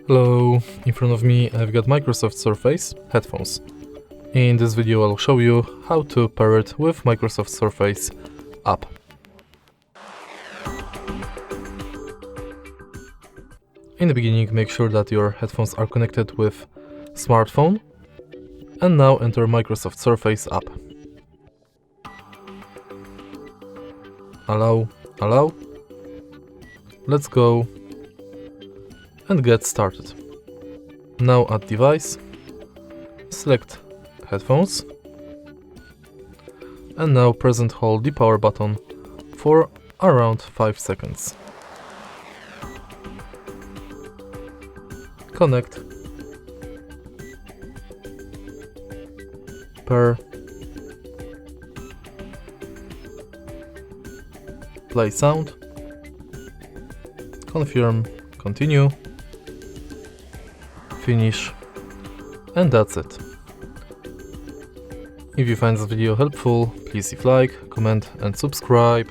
Hello, in front of me I've got Microsoft Surface headphones. In this video I'll show you how to pair it with Microsoft Surface app. In the beginning, make sure that your headphones are connected with smartphone, and now enter Microsoft Surface app. Allow. Let's go and get started. Now add device, select headphones, and now press and hold the power button for around 5 seconds. Connect, pair, play sound, confirm, continue, finish, and that's it. If you find this video helpful, please leave like, comment and subscribe.